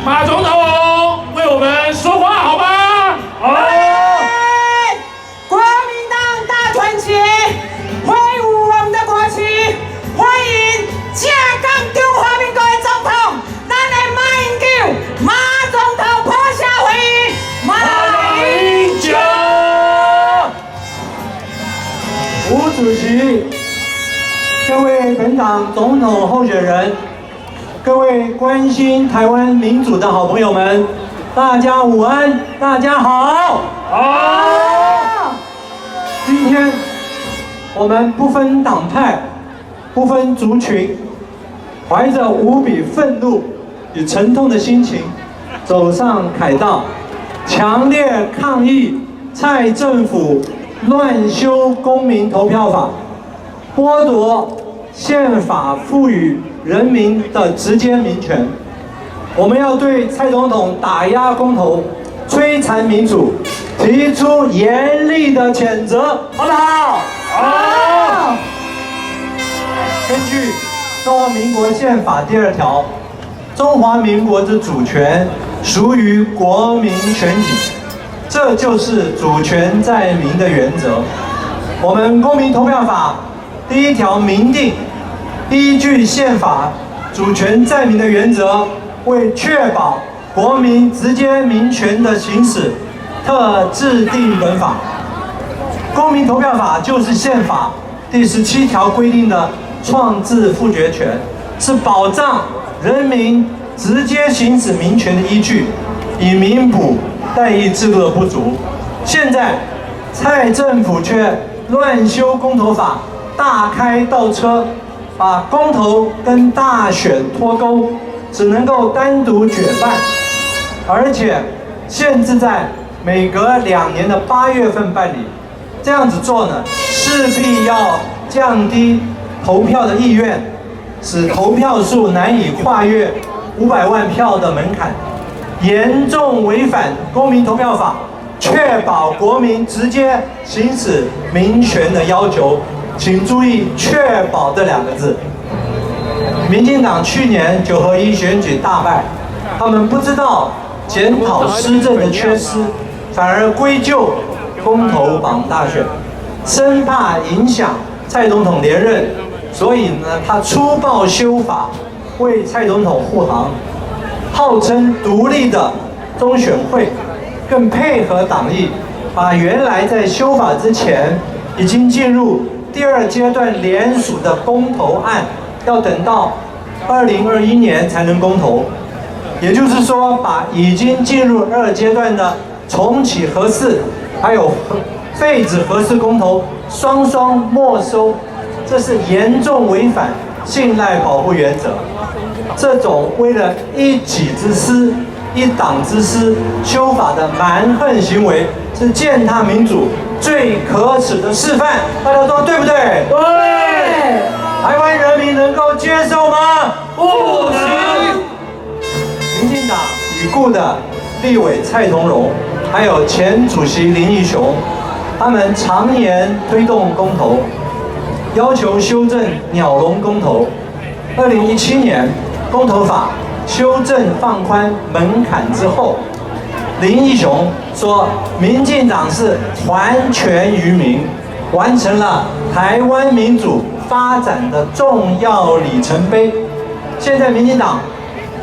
马总统为我们说话好吗？好。国民党大团结，挥舞我们的国旗，欢迎正港中华民国的总统，咱的马英九马总统破下会议，马英九。吴主席，各位本党总统候选人，各位关心台湾民主的好朋友们，大家午安，大家好。好。今天我们不分党派，不分族群，怀着无比愤怒与沉痛的心情，走上凯道，强烈抗议蔡政府乱修公民投票法，剥夺宪法赋予人民的直接民权。我们要对蔡总统打压公投、摧残民主提出严厉的谴责，好不好？好。根据中华民国宪法第2条，中华民国之主权属于国民全体，这就是主权在民的原则。我们公民投票法第1条明定，依据宪法主权在民的原则，为确保国民直接民权的行使，特制定本法。公民投票法就是宪法第17条规定的创制复决权，是保障人民直接行使民权的依据，以弥补代议制度的不足。现在蔡政府却乱修公投法，大开倒车，把公投跟大选脱钩，只能够单独举办，而且限制在每隔2年的8月份办理。这样子做呢，势必要降低投票的意愿，使投票数难以跨越500万票的门槛，严重违反公民投票法确保国民直接行使民权的要求。请注意“确保”这2个字。民进党去年9合1选举大败，他们不知道检讨施政的缺失，反而归咎公投绑大选，生怕影响蔡总统连任，所以呢，他粗暴修法，为蔡总统护航，号称独立的中选会，更配合党意，把原来在修法之前已经进入第2阶段联署的公投案，要等到2021年才能公投，也就是说，把已经进入2阶段的重启核四，还有废止核四公投双双没收，这是严重违反信赖保护原则。这种为了一己之私、一党之私修法的蛮横行为，是践踏民主最可耻的示范。大家说对不对？对。台湾人民能够接受吗？不行。民进党已故的立委蔡同荣，还有前主席林义雄，他们常年推动公投，要求修正鸟笼公投。2017年公投法修正放宽门槛之后，林义雄说，民进党是还权于民，完成了台湾民主发展的重要里程碑。现在民进党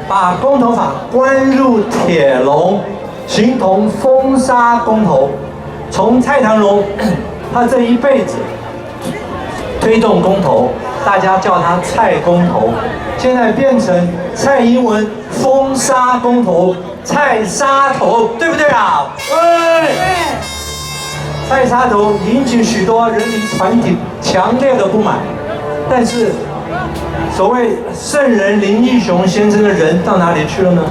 把公投法关入铁笼，形同封杀公投。从蔡唐荣他这一辈子推动公投，大家叫他蔡公投，现在变成蔡英文封杀公投，蔡杀头，对不对啊？对。蔡杀头引起许多人民团体强烈的不满，但是所谓圣人林义雄先生的人到哪里去了呢？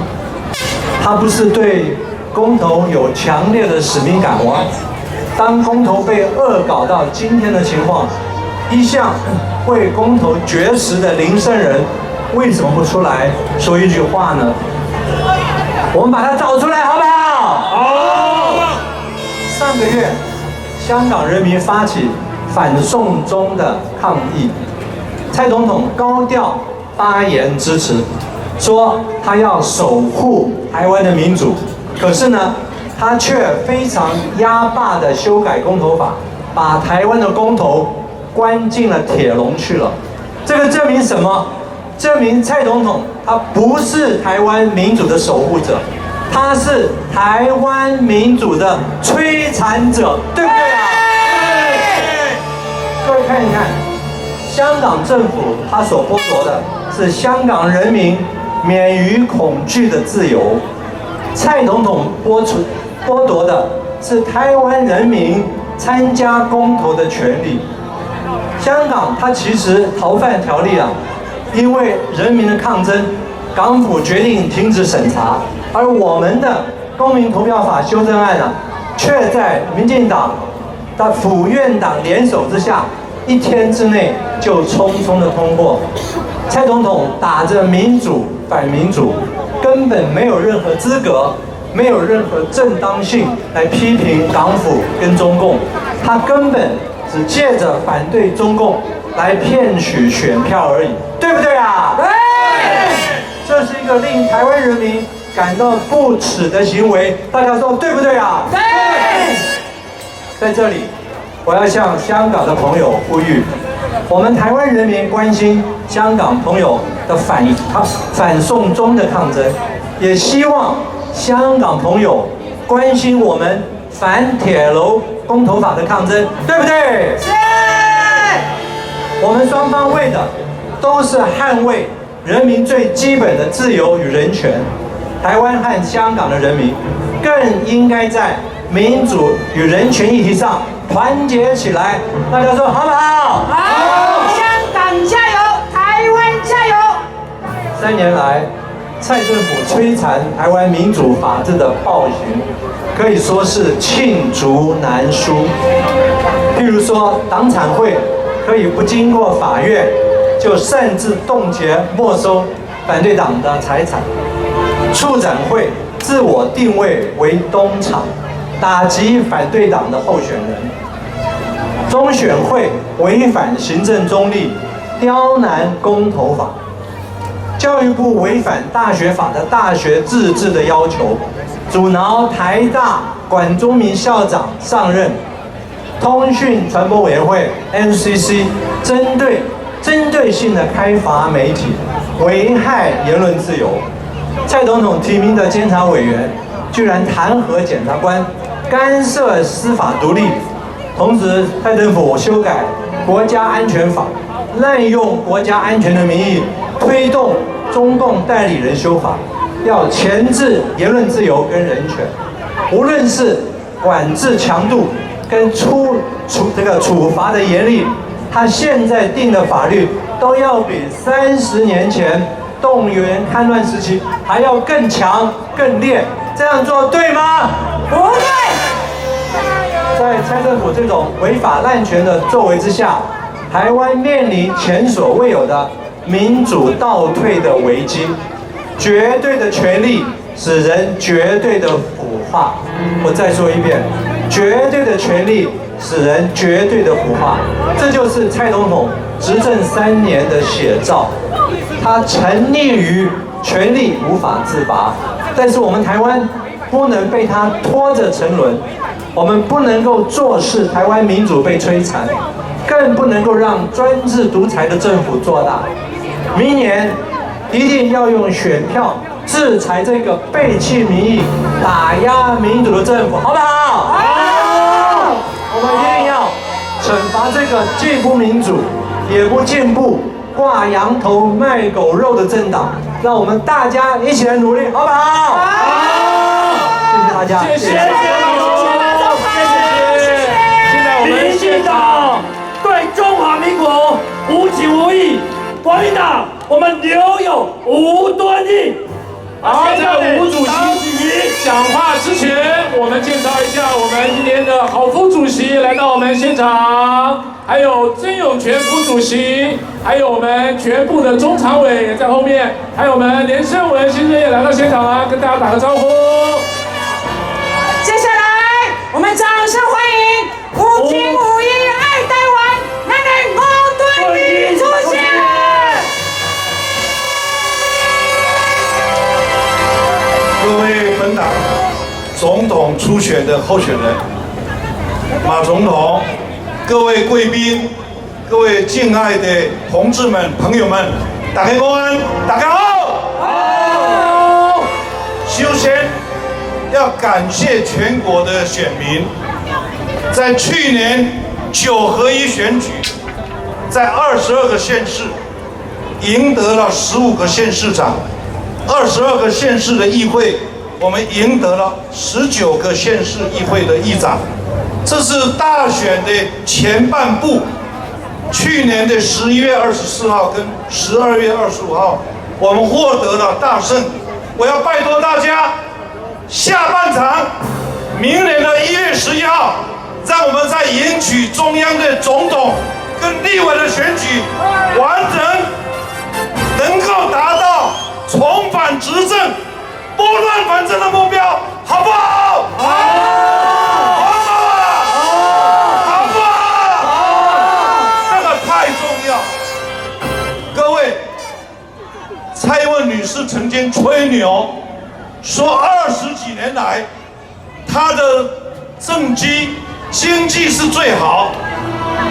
他不是对公投有强烈的使命感吗？当公投被恶搞到今天的情况，一向为公投绝食的林圣人为什么不出来说一句话呢？我们把他找出来好不好？好。上个月，香港人民发起反送中的抗议，蔡总统高调发言支持，说他要守护台湾的民主，可是呢，他却非常压霸的修改公投法，把台湾的公投关进了铁笼去了。这个证明什么？证明蔡总统他不是台湾民主的守护者，他是台湾民主的摧残者，对不对啊？各位看一看，香港政府他所剥夺的是香港人民免于恐惧的自由，蔡总统剥夺的是台湾人民参加公投的权利。香港它其实逃犯条例啊，因为人民的抗争，港府决定停止审查，而我们的公民投票法修正案啊，却在民进党的府院党联手之下，1天之内就匆匆的通过。蔡总统打着民主反民主，根本没有任何资格，没有任何正当性来批评港府跟中共，他根本只借着反对中共来骗取选票而已，对不对啊？对。这是一个令台湾人民感到不耻的行为，大家说对不对啊？对。在这里，我要向香港的朋友呼吁，我们台湾人民关心香港朋友的反送中的抗争，也希望香港朋友关心我们反铁楼公投法的抗争，对不对？是。我们双方为的都是捍卫人民最基本的自由与人权。台湾和香港的人民更应该在民主与人权议题上团结起来。大家说好不好？好！香港加油，台湾加油！3年来，蔡政府摧残台湾民主法治的暴行，可以说是罄竹难书。譬如说，党产会可以不经过法院，就擅自冻结没收反对党的财产；促展会自我定位为东厂，打击反对党的候选人；中选会违反行政中立，刁难公投法；教育部违反大学法的大学自治的要求，阻挠台大管中闵校长上任；通讯传播委员会 NCC 针对性的开罚媒体，危害言论自由。蔡总统提名的监察委员居然弹劾检察官，干涉司法独立。同时，蔡政府修改国家安全法，滥用国家安全的名义推动中共代理人修法，要钳制言论自由跟人权。无论是管制强度跟处罚的严厉，他现在定的法律都要比30年前动员戡乱时期还要更强更烈，这样做对吗？不对。在蔡政府这种违法滥权的作为之下，台湾面临前所未有的民主倒退的危机。绝对的权力使人绝对的腐化。我再说一遍，绝对的权力使人绝对的腐化，这就是蔡总统执政3年的写照。他沉溺于权力无法自拔，但是我们台湾不能被他拖着沉沦，我们不能够坐视台湾民主被摧残，更不能够让专制独裁的政府做大。明年一定要用选票制裁这个背弃民意、打压民主的政府，好不好？好！我们一定要惩罚这个既不民主也不进步、挂羊头卖狗肉的政党，让我们大家一起来努力，好不好？好！谢谢大家，谢谢现在我们民进党对中华民国无情无义，国民党我们留有吴敦义。好，在吴主席讲话之前，我们介绍一下我们今天的郝副主席来到我们现场，还有曾永权副主席，还有我们全部的中常委也在后面，还有我们连胜文先生也来到现场了，跟大家打个招呼。接下来，我们掌声欢迎无情无义爱台湾男人吴敦义出现。各位本党总统初选的候选人，马总统，各位贵宾，各位敬爱的同志们、朋友们，大家安，大家好。好。首先要感谢全国的选民，在去年9合1选举，在22个县市赢得了15个县市长，22个县市的议会，我们赢得了19个县市议会的议长。这是大选的前半部。去年的11月24号跟12月25号，我们获得了大胜。我要拜托大家，下半场，明年的1月11号，让我们在赢取中央的总统跟立委的选举完成，能够达到重返执政、拨乱反正的目标，好不好？好。好不好？好不好？这个太重要。各位，蔡英文女士曾经吹牛，说20几年来，她的政绩经济是最好。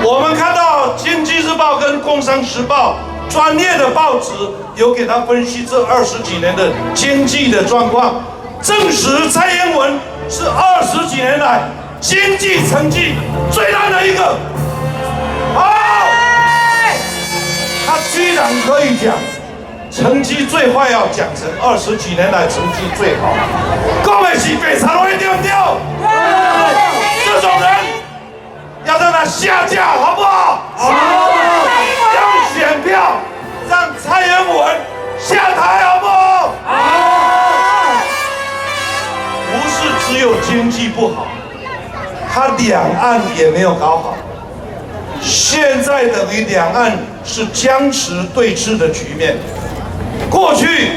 我们看到《经济日报》跟《工商时报》专业的报纸有给他分析这20几年的经济的状况，证实蔡英文是20几年来经济成绩最烂的一个。好，他居然可以讲成绩最坏，要讲成20几年来成绩最好，讲的是北茶会对不对？这种人要让他下架，好不好？好。用选票让蔡英文下台，好不好？好。不是只有经济不好，他两岸也没有搞好。现在等于两岸是僵持对峙的局面。过去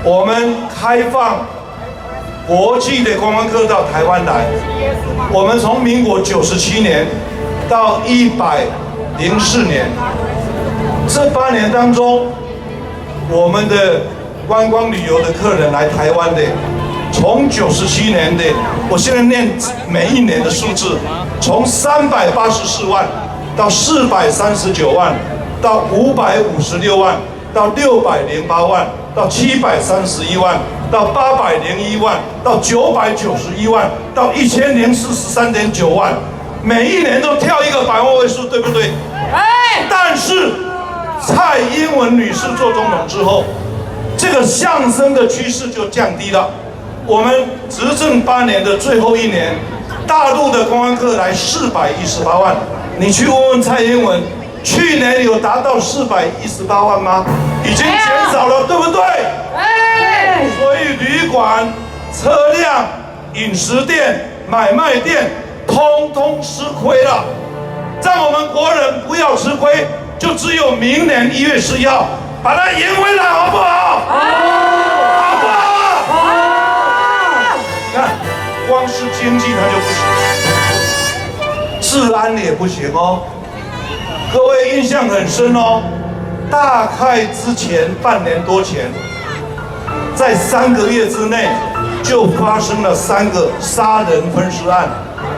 我们开放国际的观光客到台湾来，我们从民国97年到104年，这8年当中，我们的观光旅游的客人来台湾的，从97年的，我现在念每一年的数字，从384万到439万，到556万，到608万，到731万，到801万，到991万，到1043.9万，每一年都跳一个百万位数，对不对？但是蔡英文女士做总统之后，这个上升的趋势就降低了。我们执政8年的最后1年，大陆的观光客来418万，你去问问蔡英文，去年有达到418万吗？已经减少了，对不对？所以旅馆、车辆、饮食店、买卖店，通通吃亏了。让我们国人不要吃亏，就只有明年1月11号把它赢回来，好不好？好不好？好。看，光是经济它就不行，治安也不行哦。各位印象很深哦，大概之前半年多前，在3个月之内就发生了3个杀人分尸案，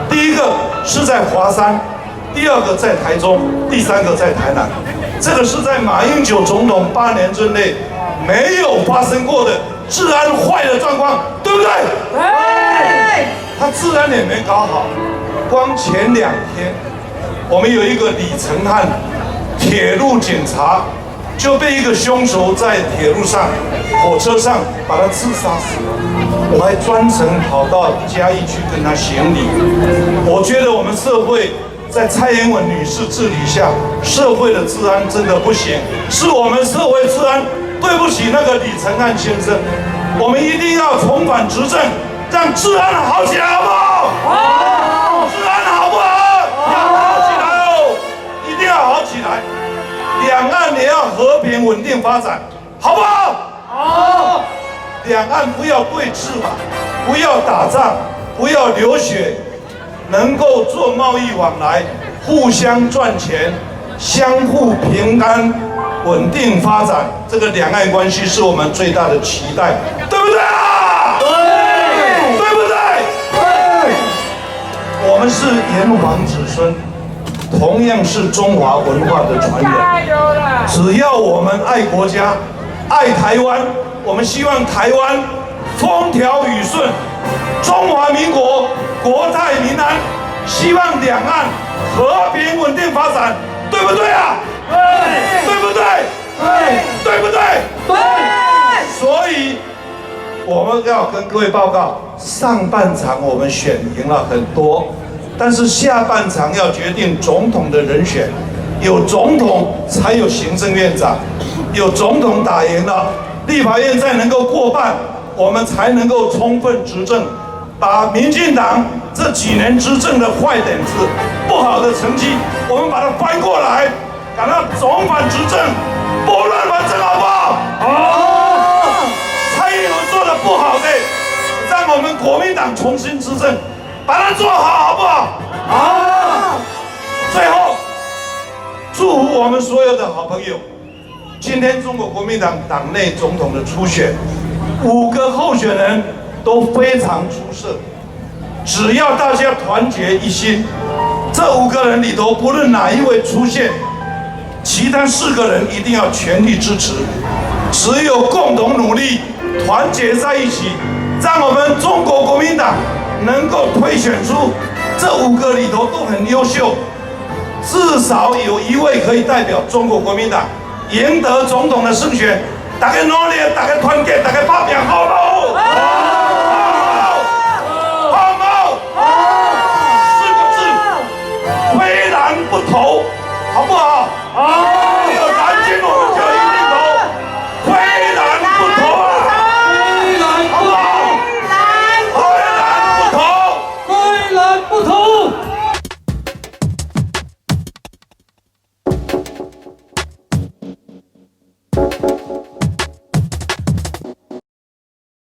第一个是在华山，第二个在台中，第3个在台南。这个是在马英九总统8年之内没有发生过的治安坏的状况，对不对？对。他治安也没搞好，光前2天，我们有一个李承翰铁路警察就被一个凶手在铁路上、火车上把他刺杀死了。我还专程跑到嘉义去跟他行礼。我觉得我们社会在蔡英文女士治理下，社会的治安真的不行，是我们社会治安对不起那个李承翰先生。我们一定要重返执政，让治安好起来，好不好？好。治安好不好？要好起来哦，一定要好起来。两岸也要和平稳定发展，好不好？好。两岸不要对峙嘛，不要打仗，不要流血，能够做贸易往来，互相赚钱，相互平安，稳定发展，这个两岸关系是我们最大的期待，对不对啊？们是炎黄子孙，同样是中华文化的传人。只要我们爱国家、爱台湾，我们希望台湾风调雨顺，中华民国国泰民安，希望两岸和平稳定发展，对不对啊？对不对？对不对？对。所以我们要跟各位报告，上半场我们选赢了很多，但是下半场要决定总统的人选，有总统才有行政院长，有总统打赢了，立法院再能够过半，我们才能够充分执政，把民进党这几年执政的坏点子、不好的成绩，我们把它翻过来，赶到总反执政，拨乱反正，好不好？好。蔡英文做的不好的，让我们国民党重新执政，把它做好，好不好？好。最后，祝福我们所有的好朋友，今天中国国民党党内总统的初选，5个候选人都非常出色。只要大家团结一心，这5个人里头，不论哪一位出现，其他4个人一定要全力支持。只有共同努力，团结在一起，让我们中国国民党能够推选出这5个里头都很优秀，至少有1位可以代表中国国民党赢得总统的胜选。大家努力，大家团结，大家打拼，好不好？